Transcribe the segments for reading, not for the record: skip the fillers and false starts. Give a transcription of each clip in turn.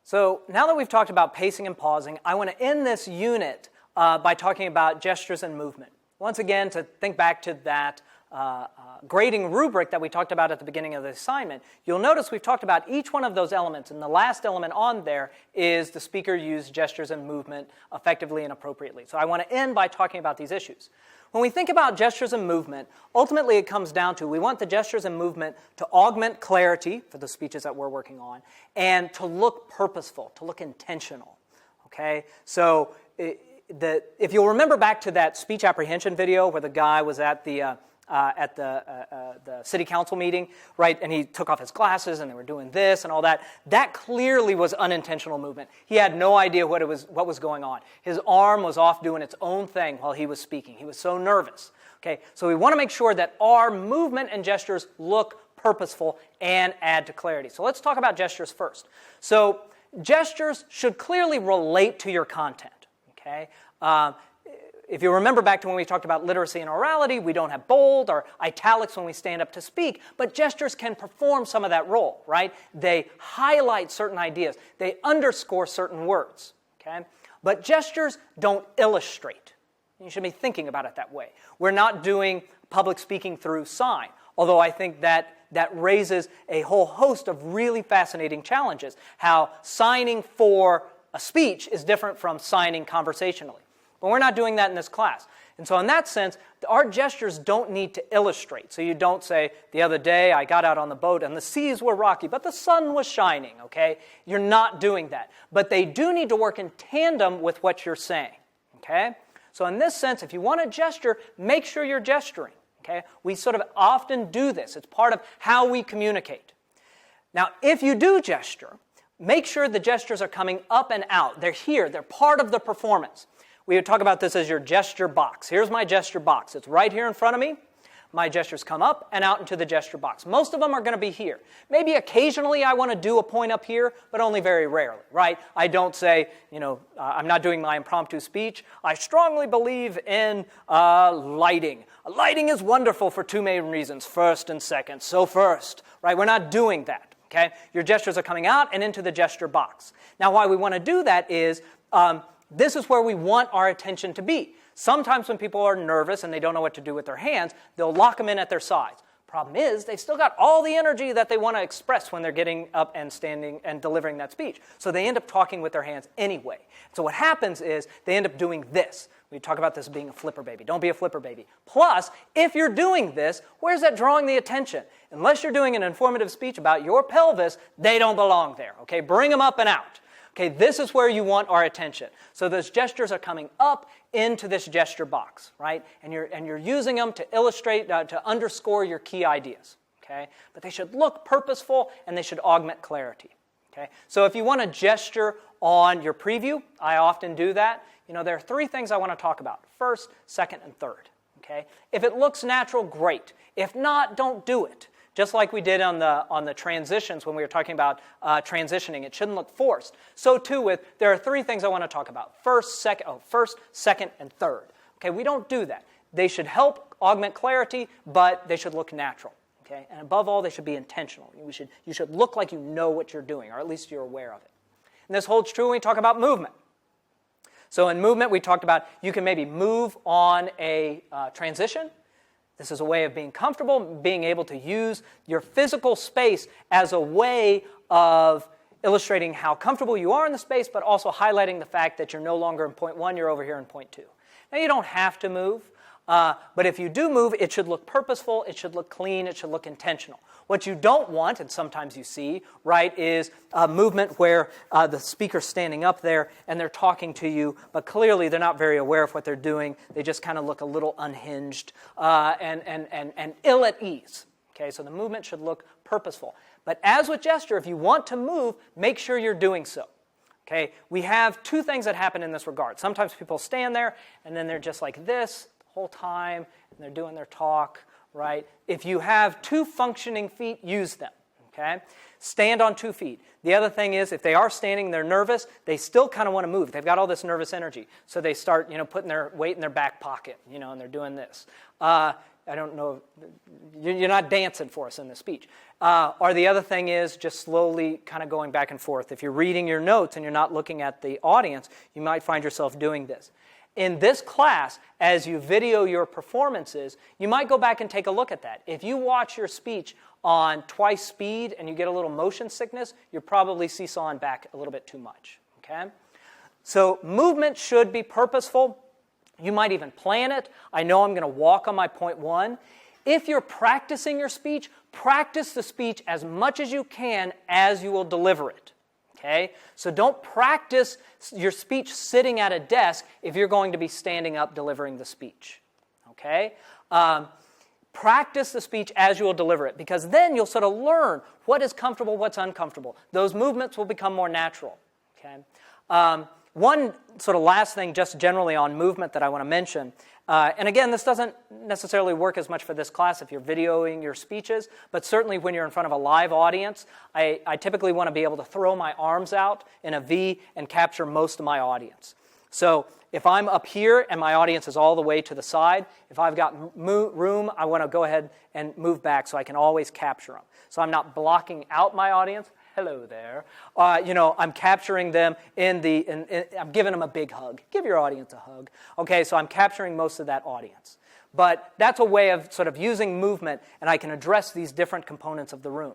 So now that we've talked about pacing and pausing, I want to end this unit by talking about gestures and movement. Once again, to think back to that grading rubric that we talked about at the beginning of the assignment, you'll notice we've talked about each one of those elements, and the last element on there is the speaker used gestures and movement effectively and appropriately. So I want to end by talking about these issues. When we think about gestures and movement, ultimately it comes down to we want the gestures and movement to augment clarity for the speeches that we're working on and to look purposeful, to look intentional. Okay? So if you'll remember back to that speech apprehension video where the guy was at the city council meeting, right, and he took off his glasses and they were doing this and all that, that clearly was unintentional movement. He had no idea what was going on. His arm was off doing its own thing while he was speaking. He was so nervous. Okay, so we want to make sure that our movement and gestures look purposeful and add to clarity. So let's talk about gestures first. So gestures should clearly relate to your content. Okay. If you remember back to when we talked about literacy and orality, we don't have bold or italics when we stand up to speak, but gestures can perform some of that role, right? They highlight certain ideas. They underscore certain words, okay? But gestures don't illustrate. You should be thinking about it that way. We're not doing public speaking through sign, although I think that raises a whole host of really fascinating challenges. How signing for a speech is different from signing conversationally. But we're not doing that in this class. And so in that sense, our gestures don't need to illustrate. So you don't say, the other day I got out on the boat and the seas were rocky, but the sun was shining, okay? You're not doing that. But they do need to work in tandem with what you're saying, okay? So in this sense, if you want to gesture, make sure you're gesturing, okay? We sort of often do this. It's part of how we communicate. Now, if you do gesture, make sure the gestures are coming up and out. They're here. They're part of the performance. We would talk about this as your gesture box. Here's my gesture box. It's right here in front of me. My gestures come up and out into the gesture box. Most of them are going to be here. Maybe occasionally I want to do a point up here, but only very rarely, right? I don't say, I'm not doing my impromptu speech. I strongly believe in lighting. Lighting is wonderful for two main reasons, first and second. So first, right? We're not doing that, okay? Your gestures are coming out and into the gesture box. Now, why we want to do that is this is where we want our attention to be. Sometimes when people are nervous and they don't know what to do with their hands, they'll lock them in at their sides. Problem is, they've still got all the energy that they want to express when they're getting up and standing and delivering that speech. So they end up talking with their hands anyway. So what happens is they end up doing this. We talk about this being a flipper baby. Don't be a flipper baby. Plus, if you're doing this, where's that drawing the attention? Unless you're doing an informative speech about your pelvis, they don't belong there. Okay, bring them up and out. Okay, this is where you want our attention. So those gestures are coming up into this gesture box, right? And you're using them to illustrate, to underscore your key ideas, okay? But they should look purposeful and they should augment clarity, okay? So if you want to gesture on your preview, I often do that. There are three things I want to talk about: first, second, and third, okay? If it looks natural, great. If not, don't do it. Just like we did on the transitions when we were talking about transitioning, it shouldn't look forced. So too there are three things I want to talk about: first, second, and third. Okay, we don't do that. They should help augment clarity, but they should look natural. Okay, and above all, they should be intentional. You should look like you know what you're doing, or at least you're aware of it. And this holds true when we talk about movement. So in movement, we talked about you can maybe move on a transition. This is a way of being comfortable, being able to use your physical space as a way of illustrating how comfortable you are in the space, but also highlighting the fact that you're no longer in point one, you're over here in point two. Now, you don't have to move, but if you do move, it should look purposeful, it should look clean, it should look intentional. What you don't want, and sometimes you see, right, is a movement where the speaker's standing up there and they're talking to you, but clearly they're not very aware of what they're doing. They just kind of look a little unhinged and ill at ease. Okay, so the movement should look purposeful. But as with gesture, if you want to move, make sure you're doing so. Okay, we have two things that happen in this regard. Sometimes people stand there and then they're just like this the whole time and they're doing their talk. Right? If you have two functioning feet, use them, okay? Stand on 2 feet. The other thing is, if they are standing, they're nervous, they still kind of want to move. They've got all this nervous energy. So they start, putting their weight in their back pocket, and they're doing this. I don't know, you're not dancing for us in this speech. Or the other thing is just slowly kind of going back and forth. If you're reading your notes and you're not looking at the audience, you might find yourself doing this. In this class, as you video your performances, you might go back and take a look at that. If you watch your speech on twice speed and you get a little motion sickness, you're probably seesawing back a little bit too much. Okay? So movement should be purposeful. You might even plan it. I know I'm going to walk on my point one. If you're practicing your speech, practice the speech as much as you can as you will deliver it. Okay? So don't practice your speech sitting at a desk if you're going to be standing up delivering the speech. Okay? Practice the speech as you will deliver it, because then you'll sort of learn what is comfortable, what's uncomfortable. Those movements will become more natural. Okay? One sort of last thing just generally on movement that I want to mention, and again, this doesn't necessarily work as much for this class if you're videoing your speeches, but certainly when you're in front of a live audience, I typically want to be able to throw my arms out in a V and capture most of my audience. So if I'm up here and my audience is all the way to the side, if I've got room, I want to go ahead and move back so I can always capture them. So I'm not blocking out my audience. Hello there. I'm capturing them I'm giving them a big hug. Give your audience a hug. Okay, so I'm capturing most of that audience. But that's a way of sort of using movement, and I can address these different components of the room.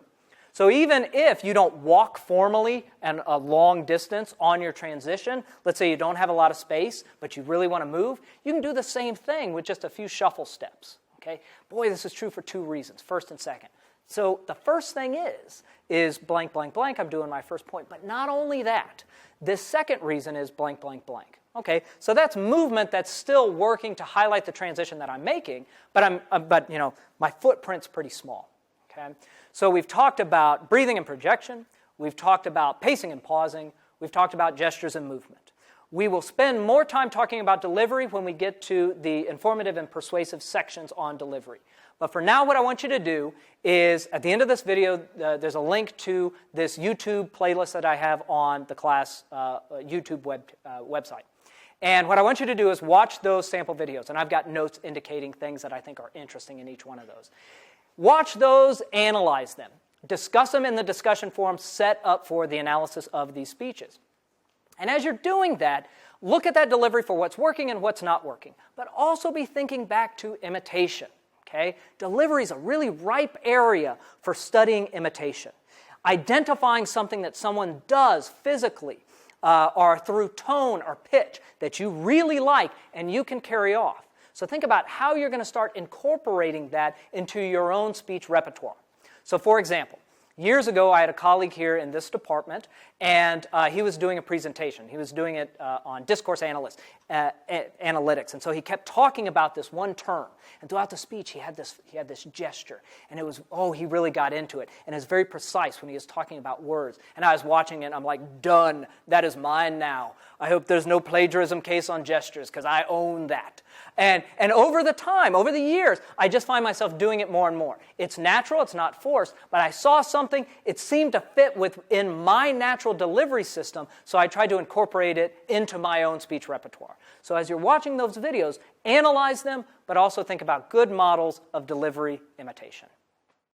So even if you don't walk formally and a long distance on your transition, let's say you don't have a lot of space, but you really want to move, you can do the same thing with just a few shuffle steps. Okay? Boy, this is true for two reasons, first and second. So the first thing is blank, blank, blank. I'm doing my first point. But not only that, this second reason is blank, blank, blank. Okay, so that's movement that's still working to highlight the transition that I'm making, but my footprint's pretty small. Okay, so we've talked about breathing and projection. We've talked about pacing and pausing. We've talked about gestures and movement. We will spend more time talking about delivery when we get to the informative and persuasive sections on delivery. But for now, what I want you to do is, at the end of this video, there's a link to this YouTube playlist that I have on the class YouTube website. And what I want you to do is watch those sample videos. And I've got notes indicating things that I think are interesting in each one of those. Watch those, analyze them. Discuss them in the discussion forum set up for the analysis of these speeches. And as you're doing that, look at that delivery for what's working and what's not working. But also be thinking back to imitation. Okay? Delivery is a really ripe area for studying imitation. Identifying something that someone does physically or through tone or pitch that you really like and you can carry off. So think about how you're going to start incorporating that into your own speech repertoire. So for example, years ago, I had a colleague here in this department, and he was doing a presentation. He was doing it on discourse analytics, and so he kept talking about this one term. And throughout the speech, he had this gesture, and it was, he really got into it. And it was very precise when he was talking about words. And I was watching it, and I'm like, done. That is mine now. I hope there's no plagiarism case on gestures, because I own that. And over the years, I just find myself doing it more and more. It's natural, it's not forced, but I saw something, it seemed to fit within my natural delivery system, so I tried to incorporate it into my own speech repertoire. So as you're watching those videos, analyze them, but also think about good models of delivery imitation.